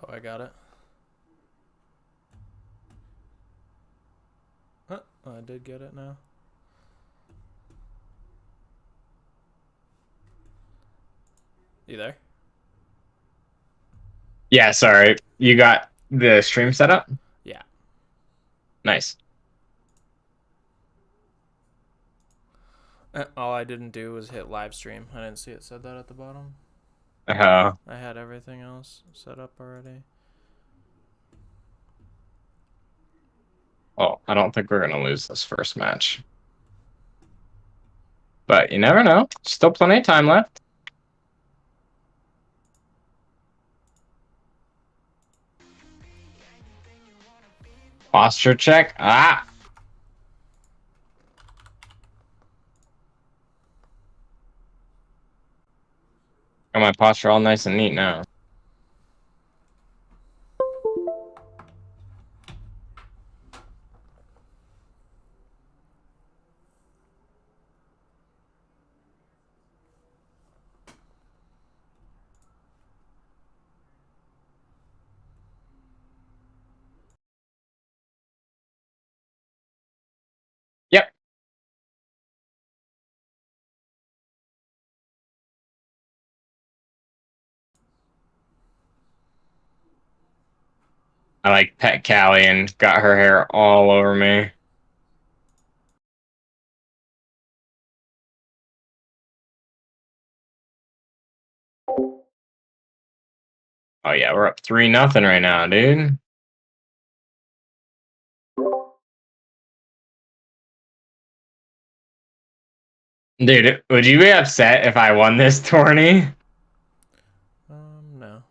Oh, I got it. Huh? Oh, I did get it now. You there? Yeah, sorry. You got the stream set up? Yeah. Nice. All I didn't do was hit live stream. I didn't see it said that at the bottom. Uh, I had everything else set up already. well, I don't think we're gonna lose this first match. But you never know. Still plenty of time left. Posture check. Ah! Got my posture all nice and neat now. Yep. I like pet Callie and got her hair all over me. Oh yeah, we're up 3-0 right now, dude. Dude, would you be upset if I won this tourney? No.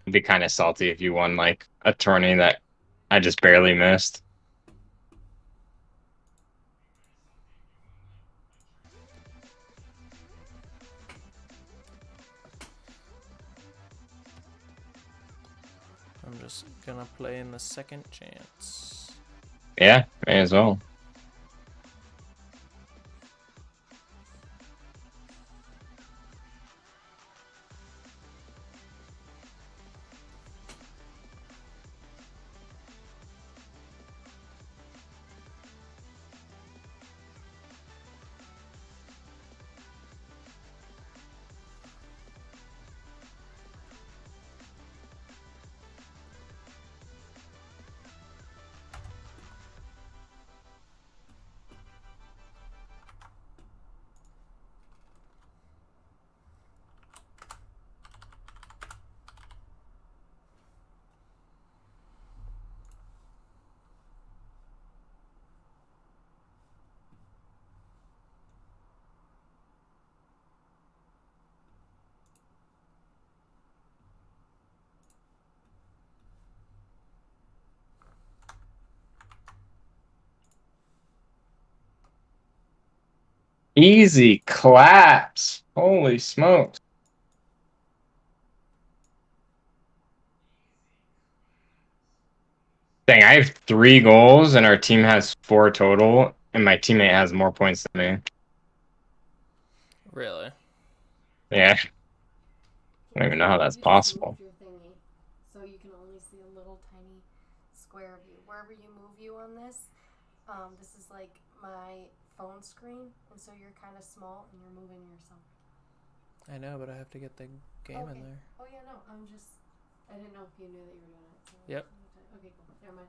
I'd be kind of salty if you won like a tourney that I just barely missed. I'm just gonna play in the second chance. Yeah, may as well. Easy claps. Holy smokes. Dang, I have 3 goals and our team has 4 total, and my teammate has more points than me. Really? Yeah, I don't If even you know how move, that's you just move possible. your thingy, so you can only see a little tiny square of you. Wherever you move you on this, this is like my phone screen, and so you're kind of small and you're moving yourself. I know, but I have to get the game in Okay. there. Oh yeah, no, I didn't know if you knew that you were doing it. So Yep. okay, cool. Never mind.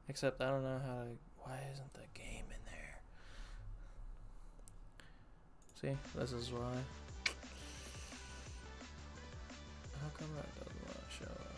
Except I don't know how to. Why isn't the game in there? See, this is why. How come that doesn't want to show up?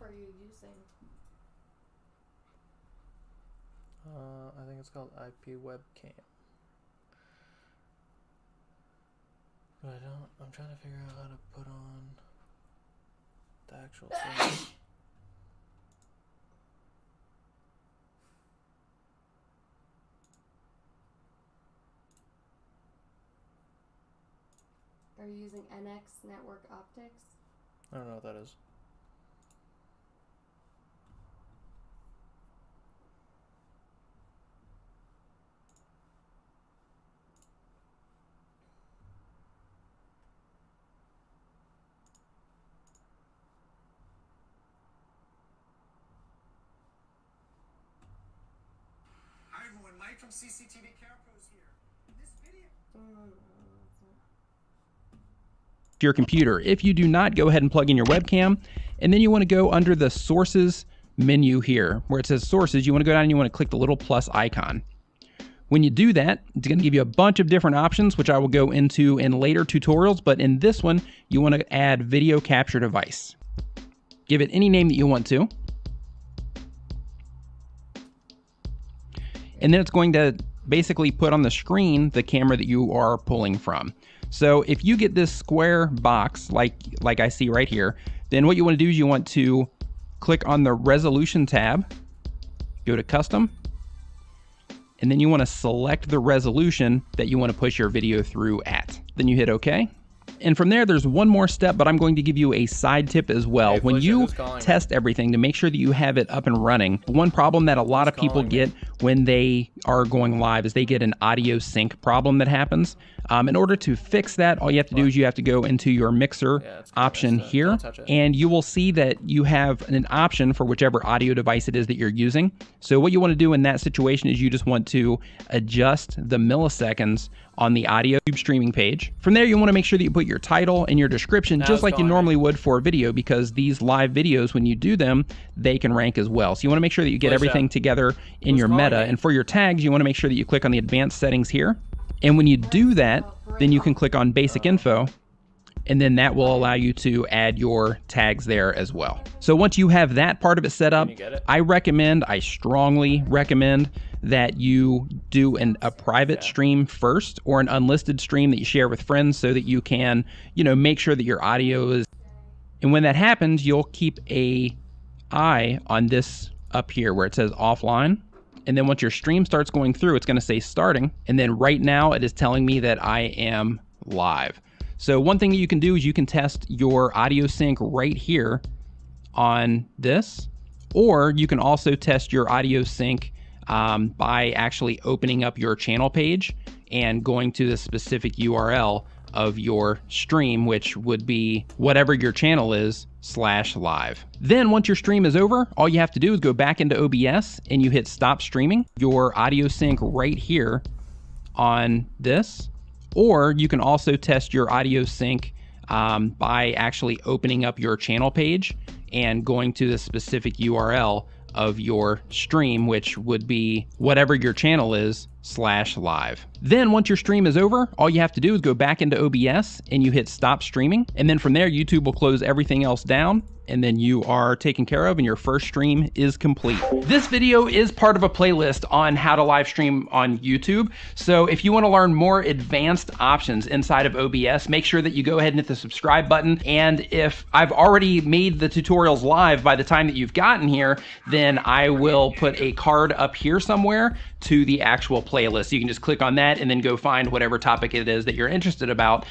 are you using? I think it's called IP webcam. But I'm trying to figure out how to put on the actual thing. Are you using NX Network Optics? I don't know what that is. Hi everyone, Mike from CCTV Carapros here. In this video. Your computer. If you do not, go ahead and plug in your webcam, and then you want to go under the sources menu here where it says sources. You want to go down and you want to click the little plus icon. When you do that, it's going to give you a bunch of different options, which I will go into in later tutorials, but in this one you want to add video capture device. Give it any name that you want to, and then it's going to basically put on the screen the camera that you are pulling from. So if you get this square box like I see right here, then what you want to do is you want to click on the resolution tab, go to custom, and then you want to select the resolution that you want to push your video through at. Then you hit OK. And from there, there's one more step, but I'm going to give you a side tip as well. Hey, when you test everything to make sure that you have it up and running, one problem that a lot of people get when they are going live is they get an audio sync problem that happens. In order to fix that, all you have to do is you have to go into your mixer option here, and you will see that you have an option for whichever audio device it is that you're using. So what you want to do in that situation is you just want to adjust the milliseconds on the audio streaming page. From there, you want to make sure that you put your title and your description just like you normally would for a video, because these live videos, when you do them, they can rank as well. So you want to make sure that you get everything together in your meta. And for your tags, you want to make sure that you click on the advanced settings here. And when you do that, then you can click on basic info, and then that will allow you to add your tags there as well. So once you have that part of it set up, I strongly recommend that you do a private stream first, or an unlisted stream that you share with friends, so that you can, make sure that your audio is. And when that happens, you'll keep an eye on this up here where it says offline. And then once your stream starts going through, it's going to say starting. And then right now it is telling me that I am live. So one thing that you can do is you can test your audio sync right here on this, or you can also test your audio sync by actually opening up your channel page and going to the specific URL of your stream, which would be whatever your channel is /live. Then once your stream is over, all you have to do is go back into OBS and you hit stop streaming. Your audio sync right here on this, or you can also test your audio sync by actually opening up your channel page and going to the specific URL of your stream, which would be whatever your channel is /live. Then once your stream is over, all you have to do is go back into OBS and you hit stop streaming. And then from there, YouTube will close everything else down, and then you are taken care of and your first stream is complete. This video is part of a playlist on how to live stream on YouTube. So if you want to learn more advanced options inside of OBS, make sure that you go ahead and hit the subscribe button. And if I've already made the tutorials live by the time that you've gotten here, then I will put a card up here somewhere to the actual playlist. You can just click on that and then go find whatever topic it is that you're interested about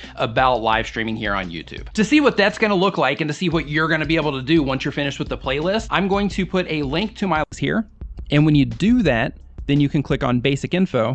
live streaming here on YouTube. To see what that's going to look like and to see what you're going to be able to do once you're finished with the playlist, I'm going to put a link to my list here. And when you do that, then you can click on basic info,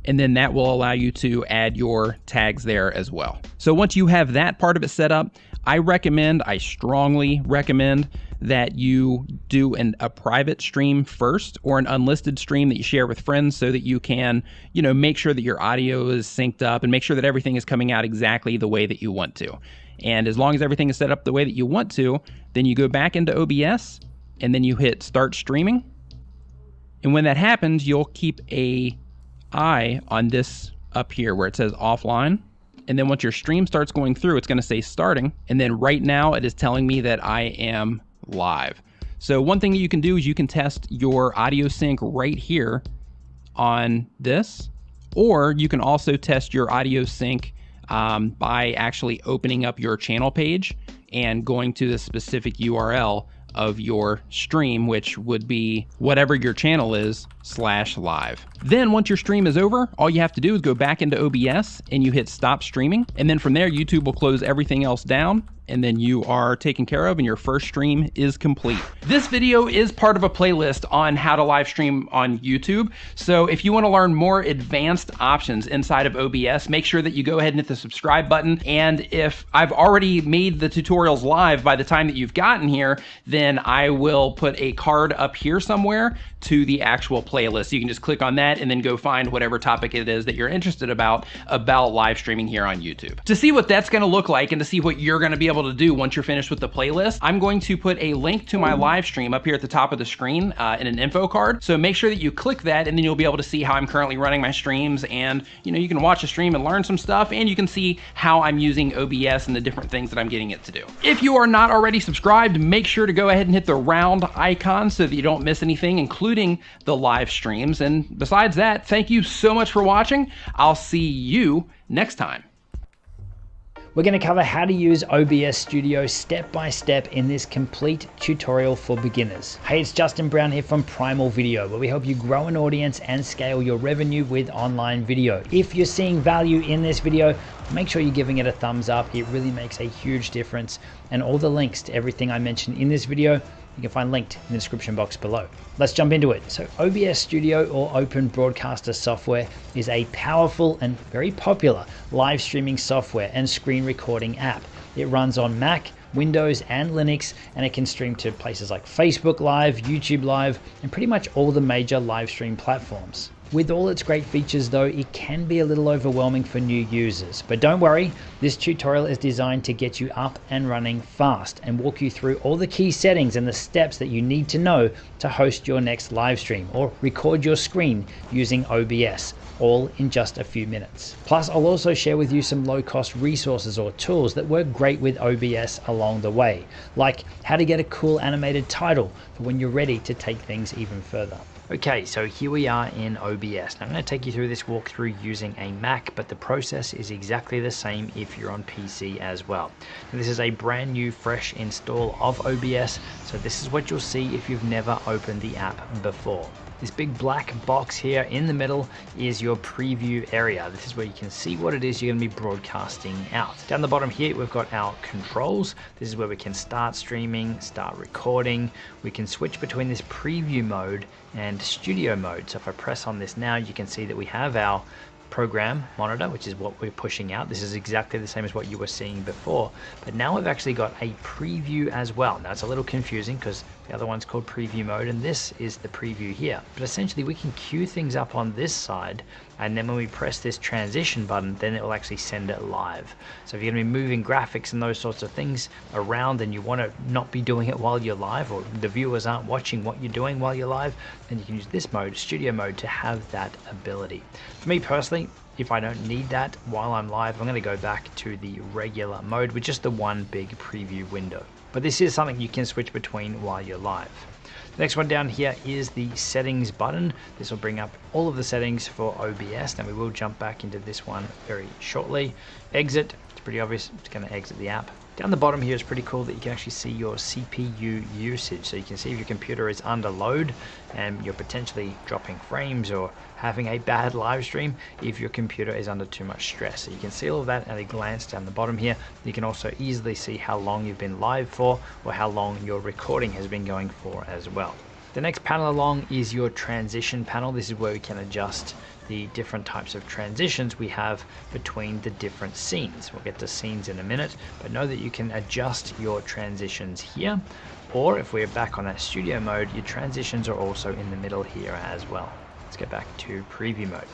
and then that will allow you to add your tags there as well. So once you have that part of it set up, I strongly recommend that you do a private stream first, or an unlisted stream that you share with friends, so that you can, make sure that your audio is synced up and make sure that everything is coming out exactly the way that you want to. And as long as everything is set up the way that you want to, then you go back into OBS and then you hit start streaming. And when that happens, you'll keep an eye on this up here where it says offline. And then once your stream starts going through, it's going to say starting. And then right now it is telling me that I am live. So one thing that you can do is you can test your audio sync right here on this, or you can also test your audio sync by actually opening up your channel page and going to the specific URL of your stream, which would be whatever your channel is /live. Then once your stream is over, all you have to do is go back into OBS and you hit stop streaming. And then from there, YouTube will close everything else down, and then you are taken care of and your first stream is complete. This video is part of a playlist on how to live stream on YouTube. So if you want to learn more advanced options inside of OBS, make sure that you go ahead and hit the subscribe button. And if I've already made the tutorials live by the time that you've gotten here, then I will put a card up here somewhere to the actual playlist. You can just click on that and then go find whatever topic it is that you're interested about live streaming here on YouTube. To see what that's going to look like and to see what you're going to be able to do once you're finished with the playlist, I'm going to put a link to my live stream up here at the top of the screen in an info card. So make sure that you click that, and then you'll be able to see how I'm currently running my streams, and you can watch a stream and learn some stuff, and you can see how I'm using OBS and the different things that I'm getting it to do. If you are not already subscribed, make sure to go ahead and hit the round icon so that you don't miss anything, including the live streams. And besides that, thank you so much for watching. I'll see you next time. We're going to cover how to use OBS Studio step by step in this complete tutorial for beginners. Hey, it's Justin Brown here from Primal Video, where we help you grow an audience and scale your revenue with online video. If you're seeing value in this video, make sure you're giving it a thumbs up. It really makes a huge difference. And all the links to everything I mentioned in this video, you can find linked in the description box below. Let's jump into it. So OBS Studio, or Open Broadcaster software, is a powerful and very popular live streaming software and screen recording app. It runs on Mac, Windows, and Linux, and it can stream to places like Facebook Live, YouTube Live, and pretty much all the major live stream platforms. With all its great features though, it can be a little overwhelming for new users. But don't worry, this tutorial is designed to get you up and running fast and walk you through all the key settings and the steps that you need to know to host your next live stream or record your screen using OBS, all in just a few minutes. Plus, I'll also share with you some low-cost resources or tools that work great with OBS along the way, like how to get a cool animated title for when you're ready to take things even further. Okay, so here we are in OBS. Now I'm going to take you through this walkthrough using a Mac, but the process is exactly the same if you're on PC as well. Now, this is a brand new, fresh install of OBS, so this is what you'll see if you've never opened the app before. This big black box here in the middle is your preview area. This is where you can see what it is you're going to be broadcasting out. Down the bottom here, we've got our controls. This is where we can start streaming, start recording. We can switch between this preview mode and studio mode. So if I press on this now, you can see that we have our program monitor, which is what we're pushing out. This is exactly the same as what you were seeing before, but now we've actually got a preview as well. Now it's a little confusing because the other one's called preview mode and this is the preview here, but essentially we can queue things up on this side, and then when we press this transition button, then it will actually send it live. So if you're going to be moving graphics and those sorts of things around and you want to not be doing it while you're live, or the viewers aren't watching what you're doing while you're live, then you can use this mode, studio mode, to have that ability. For me personally, if I don't need that while I'm live, I'm going to go back to the regular mode with just the one big preview window. But this is something you can switch between while you're live. The next one down here is the settings button. This will bring up all of the settings for OBS. Now we will jump back into this one very shortly. Exit, it's pretty obvious, it's going to exit the app. Down the bottom here is pretty cool that you can actually see your CPU usage. So you can see if your computer is under load and you're potentially dropping frames or having a bad live stream if your computer is under too much stress. So you can see all of that at a glance down the bottom here. You can also easily see how long you've been live for or how long your recording has been going for as well. The next panel along is your transition panel. This is where we can adjust the different types of transitions we have between the different scenes. We'll get to scenes in a minute, but know that you can adjust your transitions here, or if we're back on that studio mode, your transitions are also in the middle here as well. Let's get back to preview mode.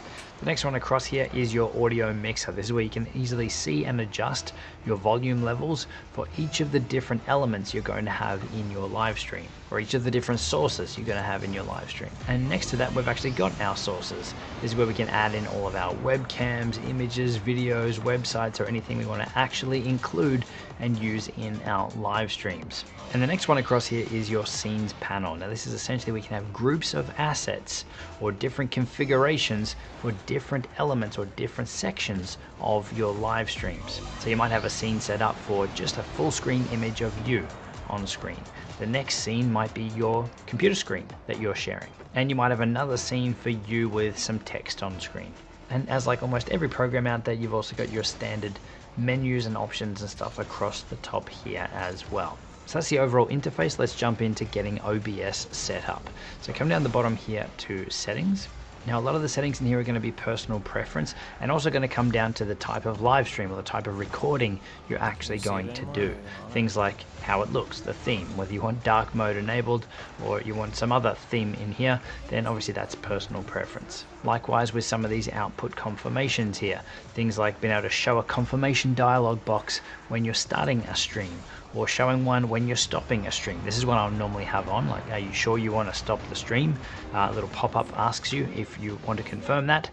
The next one across here is your audio mixer. This is where you can easily see and adjust your volume levels for each of the different elements you're going to have in your live stream, or each of the different sources you're going to have in your live stream. And next to that, we've actually got our sources. This is where we can add in all of our webcams, images, videos, websites, or anything we want to actually include and use in our live streams. And the next one across here is your scenes panel. Now this is essentially we can have groups of assets or different configurations for different elements or different sections of your live streams. So you might have a scene set up for just a full screen image of you on screen. The next scene might be your computer screen that you're sharing. And you might have another scene for you with some text on screen. And as like almost every program out there, you've also got your standard menus and options and stuff across the top here as well. So that's the overall interface. Let's jump into getting OBS set up. So come down the bottom here to settings. Now a lot of the settings in here are going to be personal preference and also going to come down to the type of live stream or the type of recording you're actually going to do. Things like how it looks, the theme, whether you want dark mode enabled or you want some other theme in here, then obviously that's personal preference. Likewise with some of these output confirmations here, things like being able to show a confirmation dialog box when you're starting a stream, or showing one when you're stopping a stream. This is what I'll normally have on, like, are you sure you want to stop the stream? A little pop-up asks you if you want to confirm that.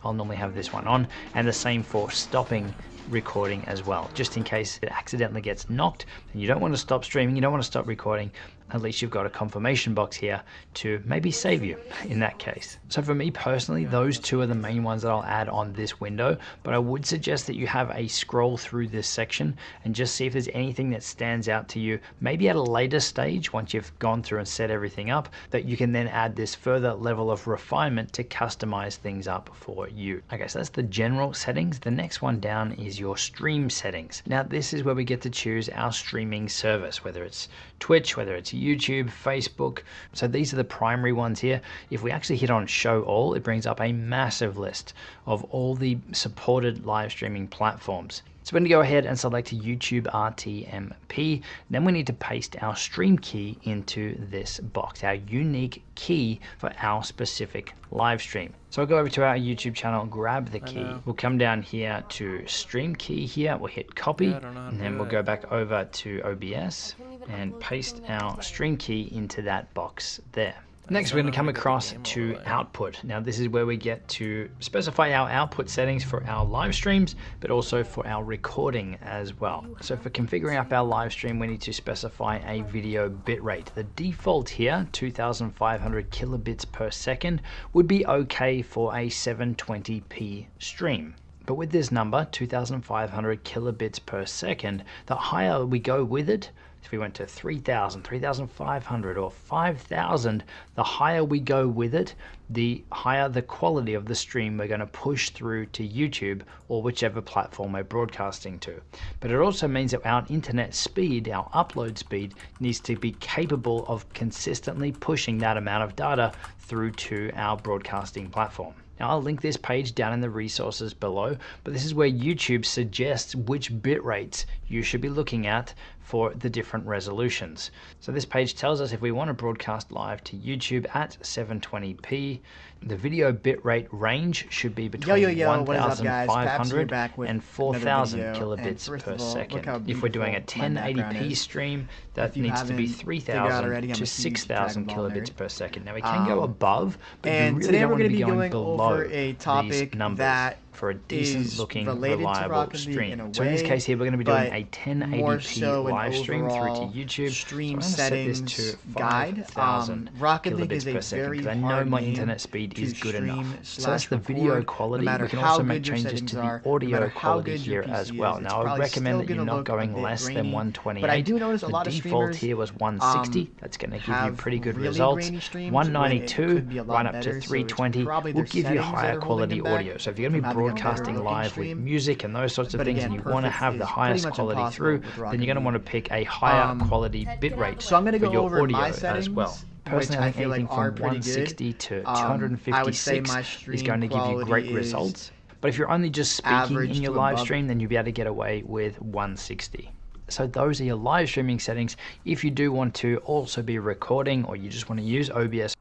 I'll normally have this one on, and the same for stopping recording as well, just in case it accidentally gets knocked and you don't want to stop streaming, you don't want to stop recording. At least you've got a confirmation box here to maybe save you in that case. So for me personally, those two are the main ones that I'll add on this window, but I would suggest that you have a scroll through this section and just see if there's anything that stands out to you, maybe at a later stage once you've gone through and set everything up, that you can then add this further level of refinement to customize things up for you. Okay, so that's the general settings. The next one down is your stream settings. Now this is where we get to choose our streaming service, whether it's Twitch, whether it's YouTube, Facebook. So these are the primary ones here. If we actually hit on show all, it brings up a massive list of all the supported live streaming platforms. So we're going to go ahead and select YouTube RTMP. Then we need to paste our stream key into this box, our unique key for our specific live stream. So I'll go over to our YouTube channel, grab the key. We'll come down here to stream key here. We'll hit copy, and then we'll go back over to OBS and paste our stream key into that box there. Next, we're going to come across to output. Now, this is where we get to specify our output settings for our live streams, but also for our recording as well. So for configuring up our live stream, we need to specify a video bitrate. The default here, 2500 kilobits per second, would be okay for a 720p stream. But with this number, 2500 kilobits per second, the higher we go with it, if we went to 3000, 3500 or 5000, the higher we go with it, the higher the quality of the stream we're going to push through to YouTube or whichever platform we're broadcasting to. But it also means that our internet speed, our upload speed, needs to be capable of consistently pushing that amount of data through to our broadcasting platform. Now I'll link this page down in the resources below, but this is where YouTube suggests which bit rates you should be looking at for the different resolutions. So this page tells us if we want to broadcast live to YouTube at 720p, the video bitrate range should be between 1,500 and 4,000 kilobits per second. If we're doing a 1080p stream, that needs to be 3,000 to 6,000 kilobits per second. Now we can go above, but you really don't want to be going below these numbers for a decent looking reliable stream. So in this case here, we're going to be doing a 1080p live stream through to YouTube. Stream so settings set this to guide. 5,000 kilobits per second because I know my internet speed is good enough. So that's the video quality. We can also make changes to the audio quality here as well. Now I would recommend that you're not going less than 128. But I do notice a lot of the default here was 160. That's going to give you pretty good results. 192 right up to 320 will give you higher quality audio. So if you're going to be broadcasting live with music and those sorts of things and you want to have the highest quality through, then you're going to want to pick a higher quality bitrate so I'm going to for go your over audio my settings, as well. Personally, I think anything from 160 to 256 is going to give you great results. But if you're only just speaking in your live stream, then you'll be able to get away with 160. So those are your live streaming settings. If you do want to also be recording or you just want to use OBS.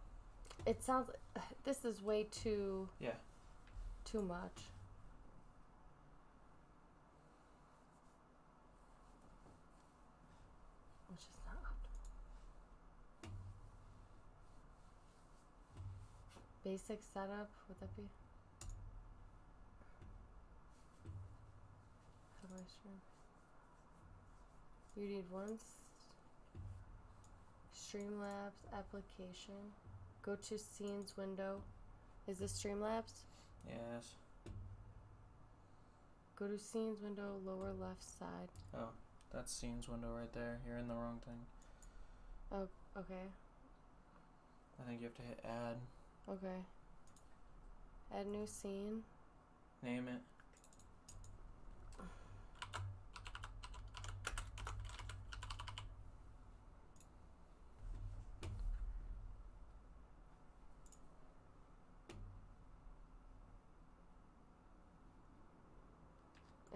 It sounds, this is way too too much. Which is not optimal. Basic setup, would that be? How do I stream? You need one Streamlabs application. Go to scenes window. Is this Streamlabs? Yes. Go to scenes window, lower left side. Oh, that's scenes window right there. You're in the wrong thing. Oh, okay. I think you have to hit add. Okay. Add new scene. Name it.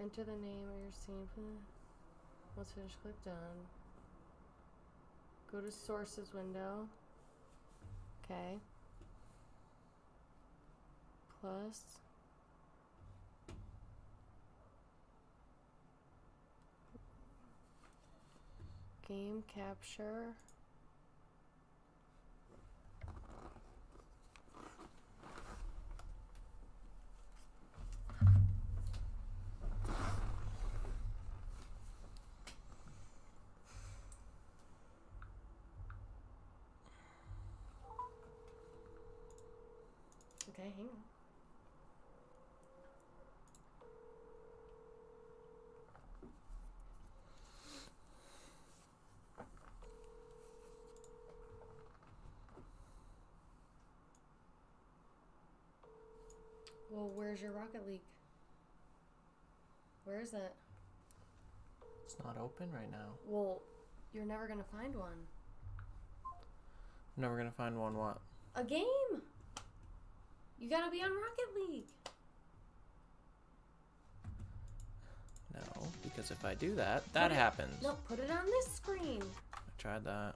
Enter the name of your scene. Once finished, click done. Go to sources window. Okay. Plus. Game capture. Okay, hang on. Well, where's your Rocket League? Where is it? It's not open right now. Well, you're never gonna find one. I'm never gonna find one what? A game! You gotta be on Rocket League. No, because if I do that, that happens. No, put it on this screen. I tried that.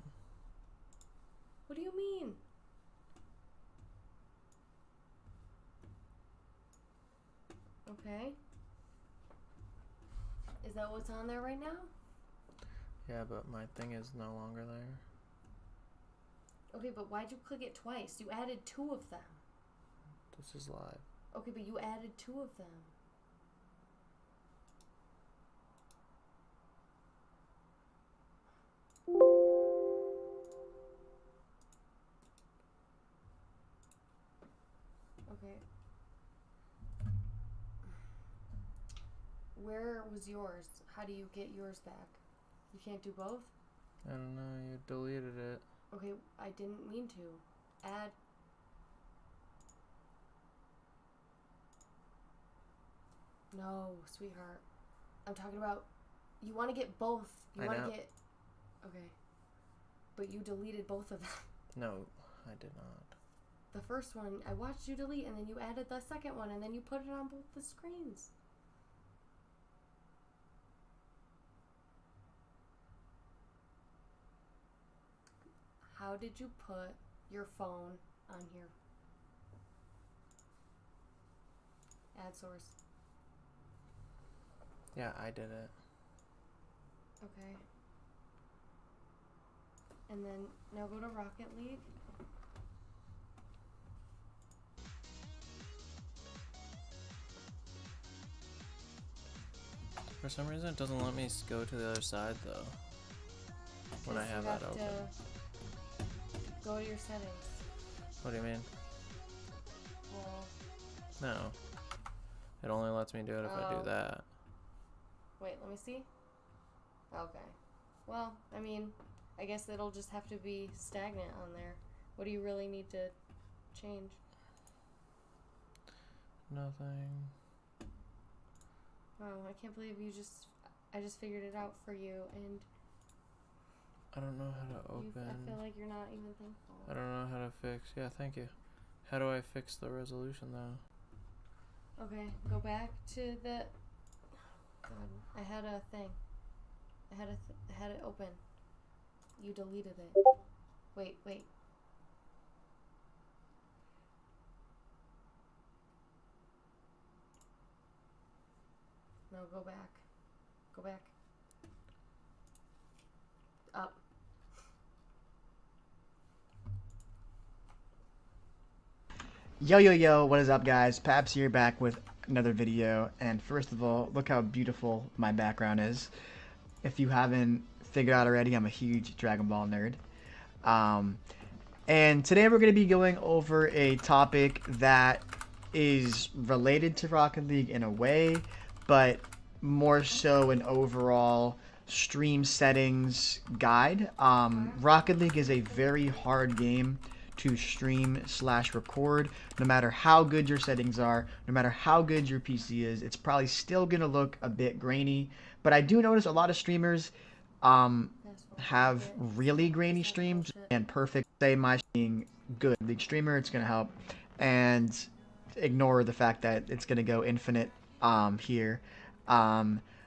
What do you mean? Okay. Is that what's on there right now? Yeah, but my thing is no longer there. Okay, but why'd you click it twice? You added 2 of them. This is live. Okay, but you added 2 of them. Okay. Where was yours? How do you get yours back? You can't do both? I don't know, you deleted it. Okay, I didn't mean to. Add. No, sweetheart. I'm talking about, you want to get both. You want to get, okay. But you deleted both of them. No, I did not. The first one, I watched you delete, and then you added the second one, and then you put it on both the screens. How did you put your phone on here? Add source. Yeah, I did it. Okay. And then now go to Rocket League. For some reason, it doesn't let me go to the other side though. When I have that open. Go to your settings. What do you mean? Well, No. It only lets me do it if I do that. wait, let me see. Okay. Well, I mean, I guess it'll just have to be stagnant on there. What do you really need to change? Nothing. Wow, I can't believe I just figured it out for you, and I don't know how to open. I feel like you're not even thankful. I don't know how to fix. Yeah, thank you. How do I fix the resolution though? Okay, go back to the. God, I had a thing. I had it open. You deleted it. Wait. No, go back. Go back. Up. Yo, what is up, guys? Paps here, back with another video. And first of all, look how beautiful my background is. If you haven't figured out already, I'm a huge Dragon Ball nerd. And today we're going to be going over a topic that is related to Rocket League in a way, but more so an overall stream settings guide. Rocket League is a very hard game to stream/record. No matter how good your settings are, no matter how good your PC is, it's probably still gonna look a bit grainy. But I do notice a lot of streamers have really grainy streams and perfect. Say my being good League streamer, it's gonna help, and ignore the fact that it's gonna go infinite here.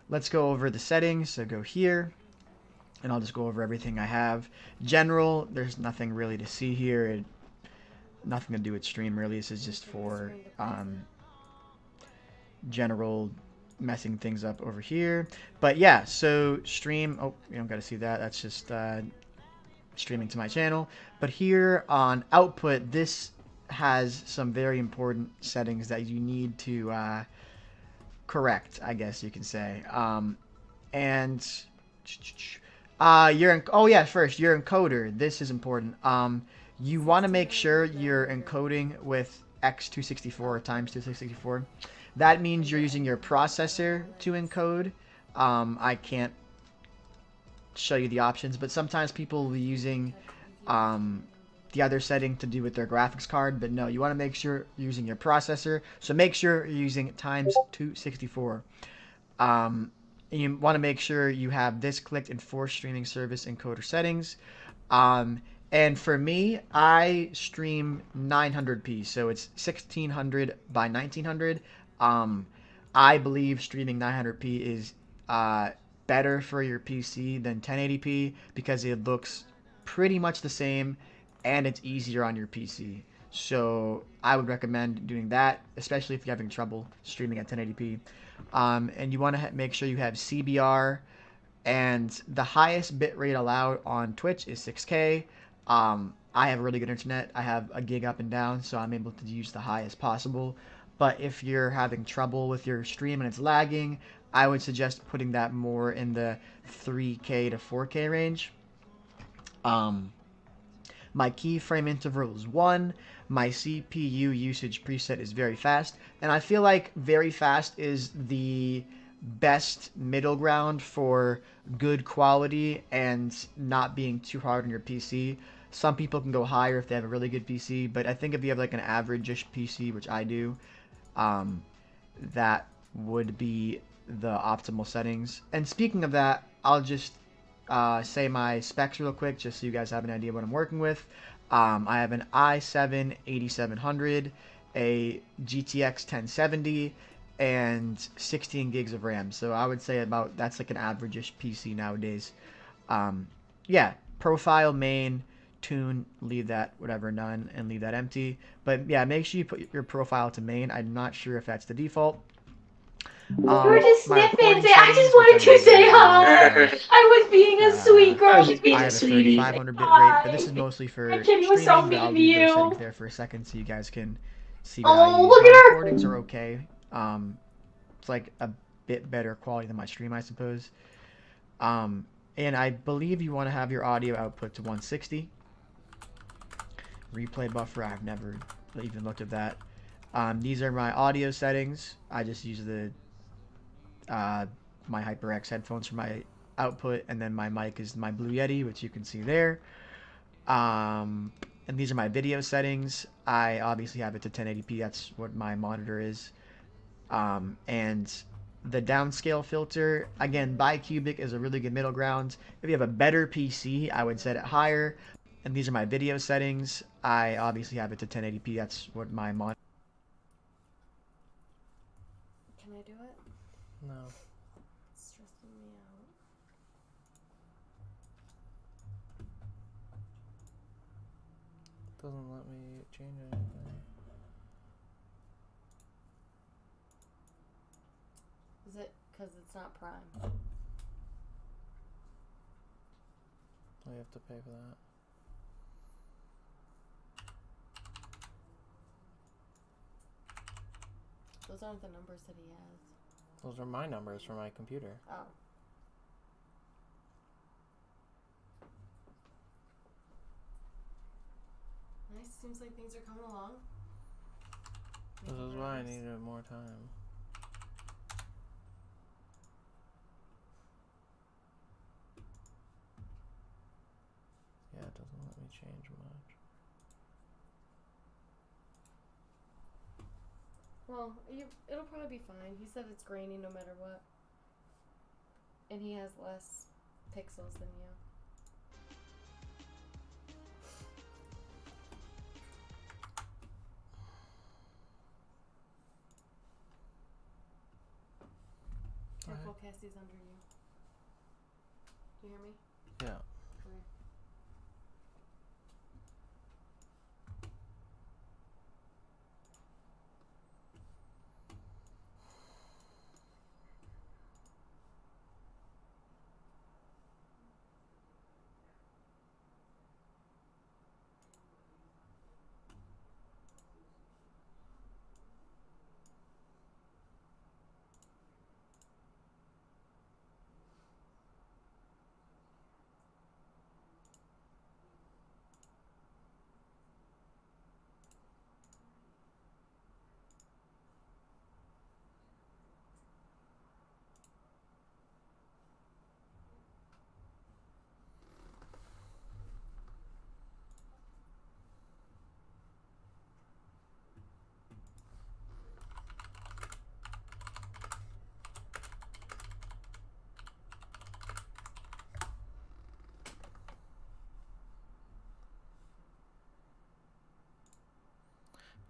Let's go over the settings. So go here, and I'll just go over everything I have. General, there's nothing really to see here. Nothing to do with stream really. This is just for general messing things up over here. But yeah, so stream. Oh, you don't got to see that. That's just streaming to my channel. But here on output, this has some very important settings that you need to correct, I guess you can say. And first, your encoder. This is important. You want to make sure you're encoding with x264 or times 264. That means you're using your processor to encode. I can't show you the options, but sometimes people will be using the other setting to do with their graphics card, but no, you want to make sure you're using your processor. So make sure you're using times 264. You want to make sure you have this clicked in Force Streaming Service Encoder Settings. And for me, I stream 900p, so it's 1600 by 1900. I believe streaming 900p is better for your PC than 1080p because it looks pretty much the same and it's easier on your PC. So I would recommend doing that, especially if you're having trouble streaming at 1080p. And you want to make sure you have CBR, and the highest bitrate allowed on Twitch is 6K. I have really good internet. I have a gig up and down, so I'm able to use the highest possible. But if you're having trouble with your stream and it's lagging, I would suggest putting that more in the 3K to 4K range. My keyframe interval is 1. My CPU usage preset is very fast. And I feel like very fast is the best middle ground for good quality and not being too hard on your PC. Some people can go higher if they have a really good PC, but I think if you have like an average-ish PC, which I do, that would be the optimal settings. And speaking of that, I'll just say my specs real quick, just so you guys have an idea what I'm working with. I have an i7-8700, a GTX 1070, and 16 gigs of RAM. So I would say that's like an average-ish PC nowadays. Yeah, profile, main, tune, leave that whatever, none, and leave that empty. But yeah, make sure you put your profile to main. I'm not sure if that's the default. You were just sniffing. I just wanted to say hi. I was being a sweet girl. I was being a sweetie. I have a 3500 bit rate, but this is mostly for Jimmy was so streaming. But I'll mean to leave those you. settings there for a second so you guys can see what I use. Look My at her. recordings are okay. It's like a bit better quality than my stream, I suppose. And I believe you want to have your audio output to 160. Replay buffer, I've never even looked at that. These are my audio settings. I just use the my HyperX headphones for my output, and then my mic is my Blue Yeti, which you can see there. And these are my video settings. I obviously have it to 1080p. That's what my monitor is. And the downscale filter, again, bicubic is a really good middle ground. If you have a better PC, I would set it higher. And these are my video settings. I obviously have it to 1080p. That's what my monitor. Can I do it? No. It's stressing me out. Doesn't let me change anything. Is it because it's not Prime. We have to pay for that. Those aren't the numbers that he has. Those are my numbers for my computer. Oh. Nice. Seems like things are coming along. This is why I needed more time. Yeah, it doesn't let me change much. Well, it'll probably be fine. He said it's grainy no matter what. And he has less pixels than you. Careful, Cassie's under you. Do you hear me? Yeah. Okay.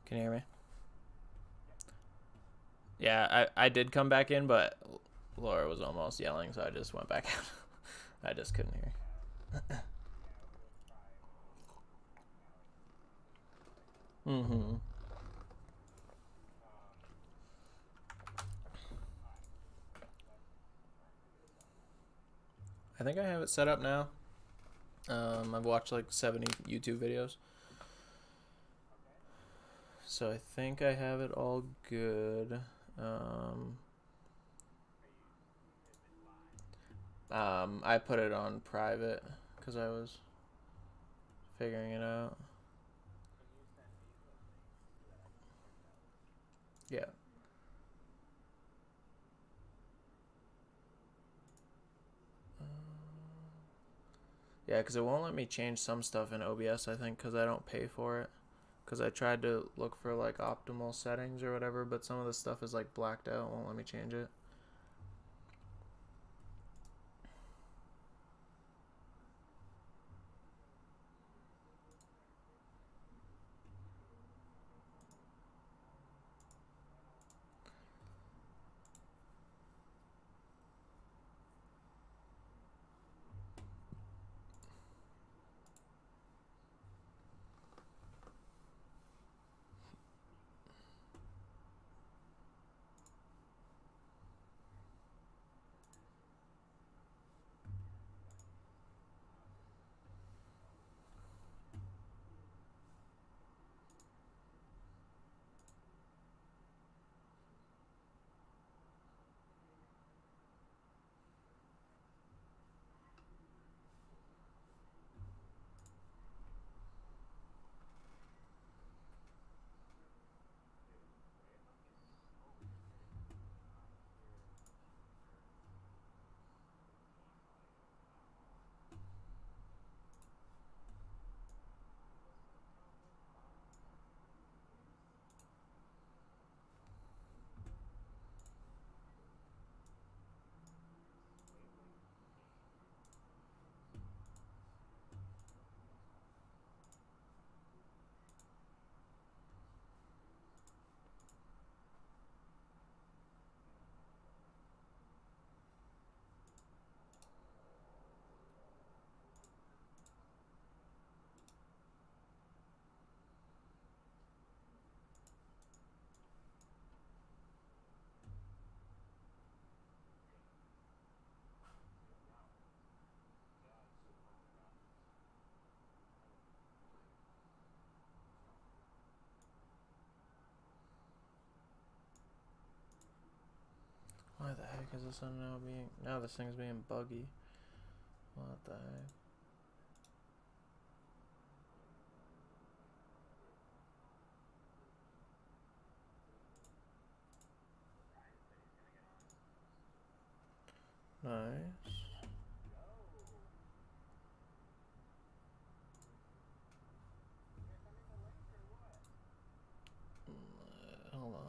Can you hear me? Yeah, I did come back in, but Laura was almost yelling, so I just went back out. I just couldn't hear. Mm-hmm. I think I have it set up now. I've watched like 70 YouTube videos. So I think I have it all good. I put it on private because I was figuring it out. Yeah. Yeah, because it won't let me change some stuff in OBS, I think, because I don't pay for it. Because I tried to look for like optimal settings or whatever, but some of the stuff is like blacked out, won't let me change it. heck is this one now this thing's being buggy. What the heck? Nice. Hold on.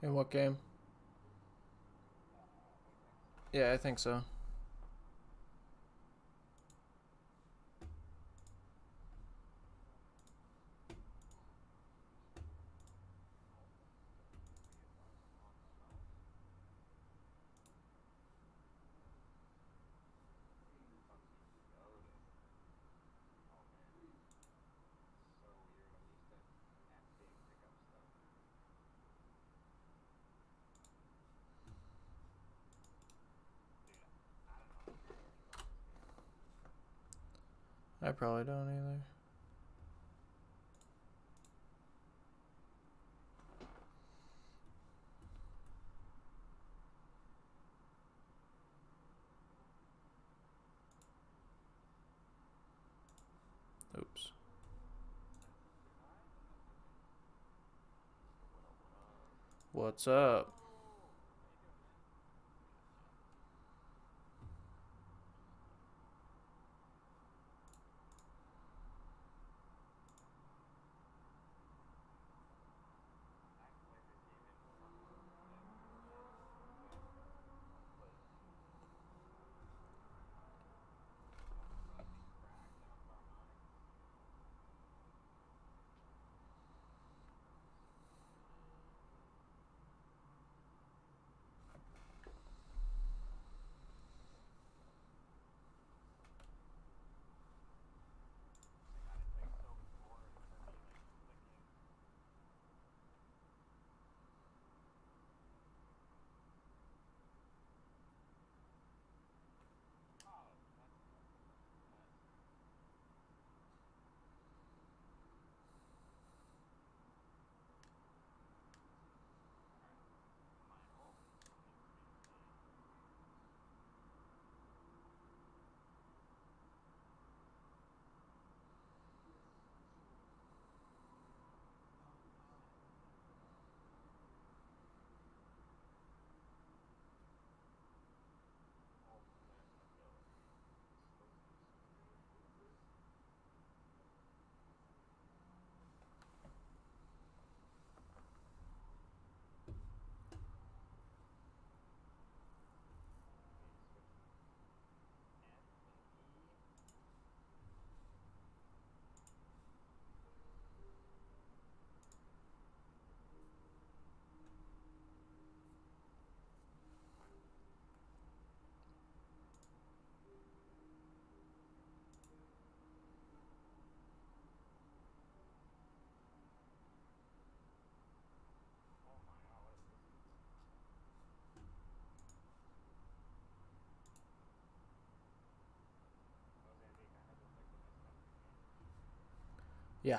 In what game? Yeah, I think so. I probably don't either. Oops. What's up? Yeah.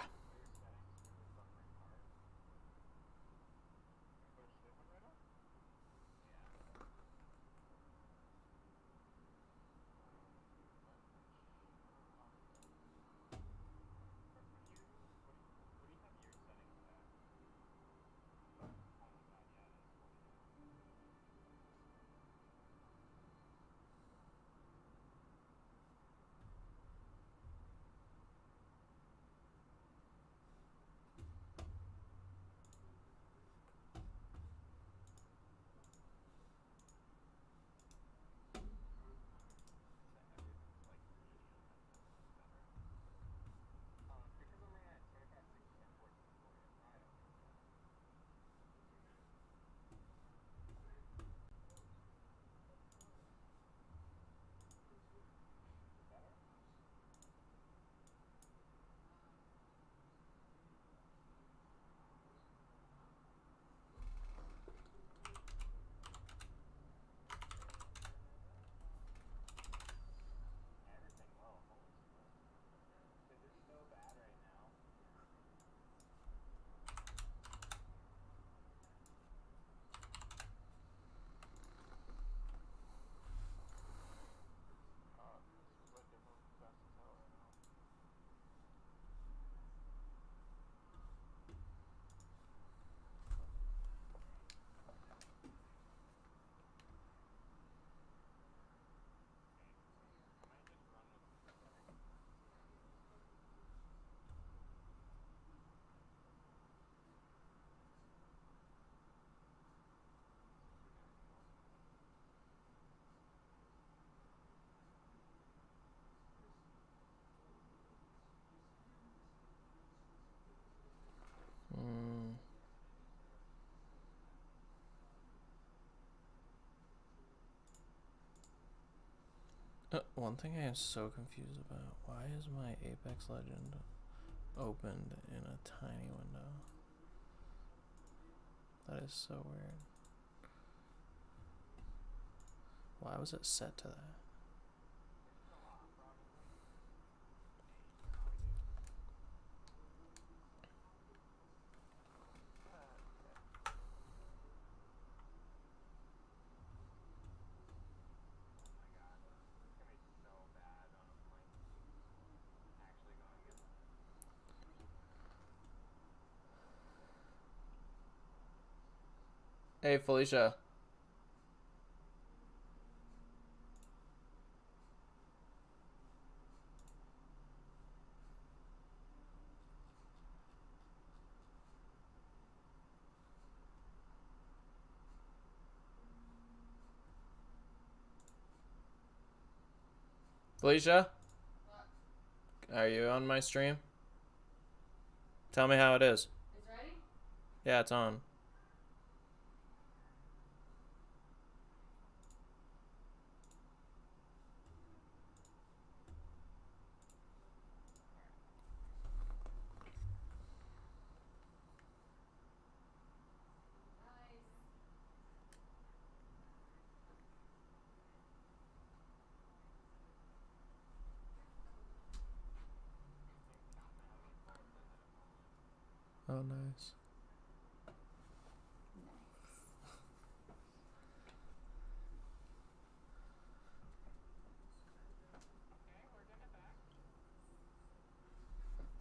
One thing I am so confused about, why is my Apex Legend opened in a tiny window? That is so weird. Why was it set to that? Hey, Felicia. Felicia? Are you on my stream? Tell me how it is. It's ready? Yeah, it's on. Oh, nice.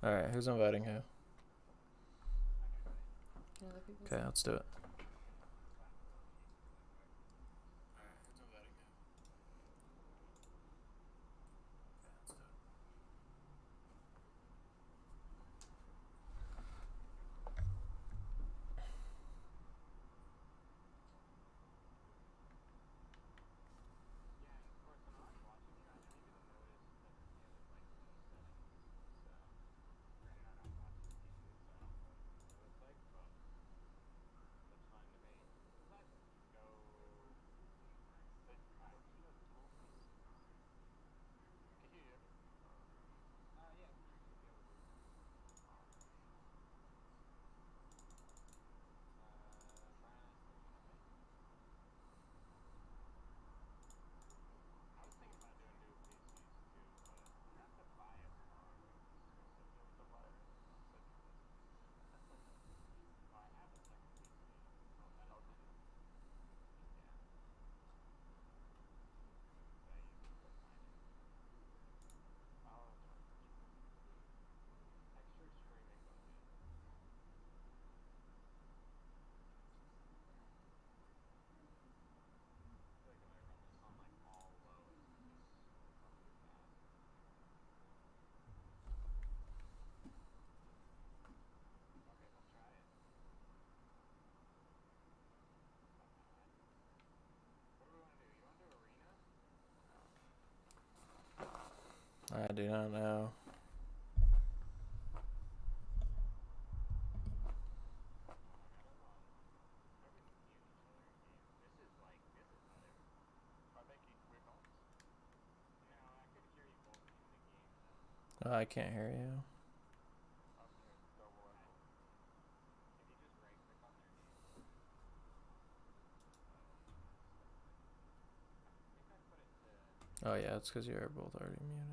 Alright, who's inviting who? Okay, let's do it. I do not know. Oh, I can't hear you. Oh yeah, it's because you are both already muted.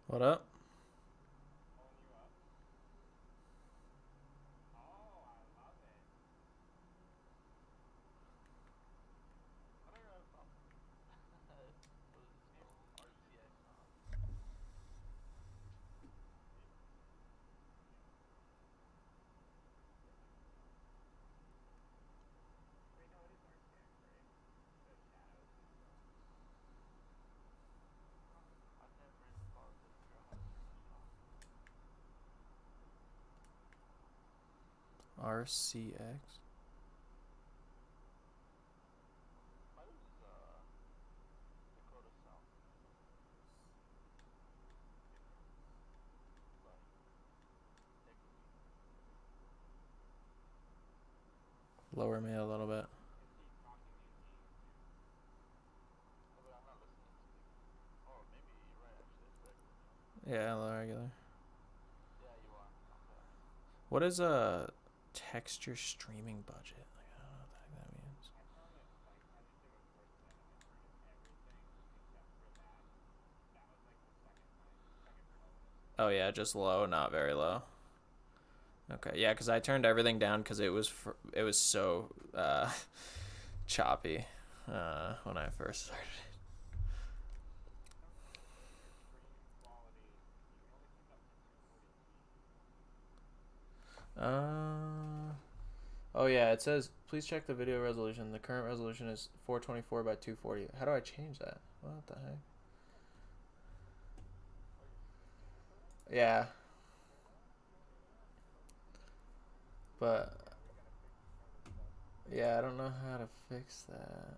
What up? RCX? Lower me a little bit. Yeah, low regular. What is a texture streaming budget? Like, I don't know what the heck that means. Oh yeah, just low, not very low. Okay, yeah, because I turned everything down because it was so choppy when I first started. Oh yeah, it says please check the video resolution. The current resolution is 424 by 240. How do I change that? What the heck? Yeah. But yeah, I don't know how to fix that.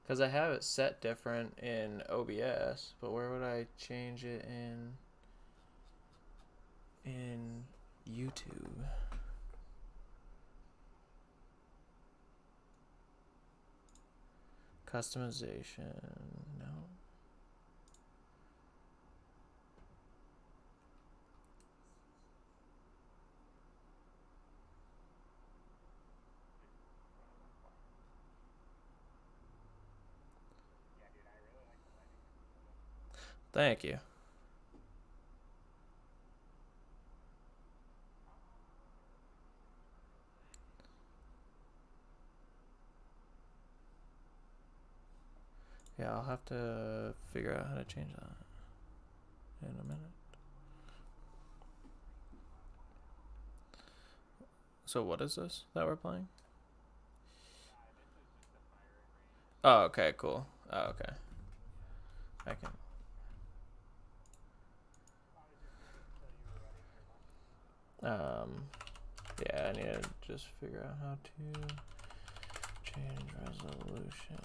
Because I have it set different in OBS, but where would I change it in YouTube? Customization, no. Thank you. Yeah, I'll have to figure out how to change that in a minute. So what is this that we're playing? Oh, okay, cool. Oh, okay. I can. Yeah, I need to just figure out how to change resolution.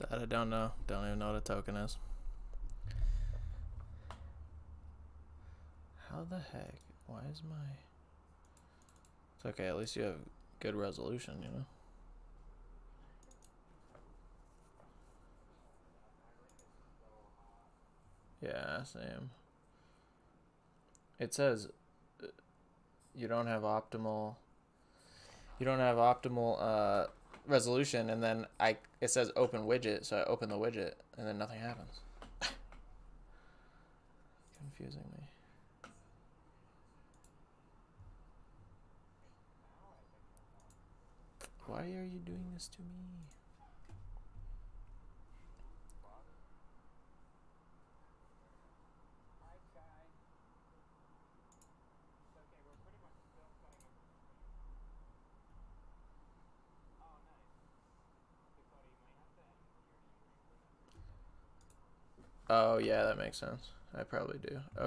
That I don't know. Don't even know what a token is. How the heck? Why is my... It's okay, at least you have good resolution, you know? Yeah, same. It says you don't have optimal resolution, and then it says open widget, so I open the widget and then nothing happens. Confusing me. Why are you doing this to me? Oh yeah, that makes sense. I probably do. Okay.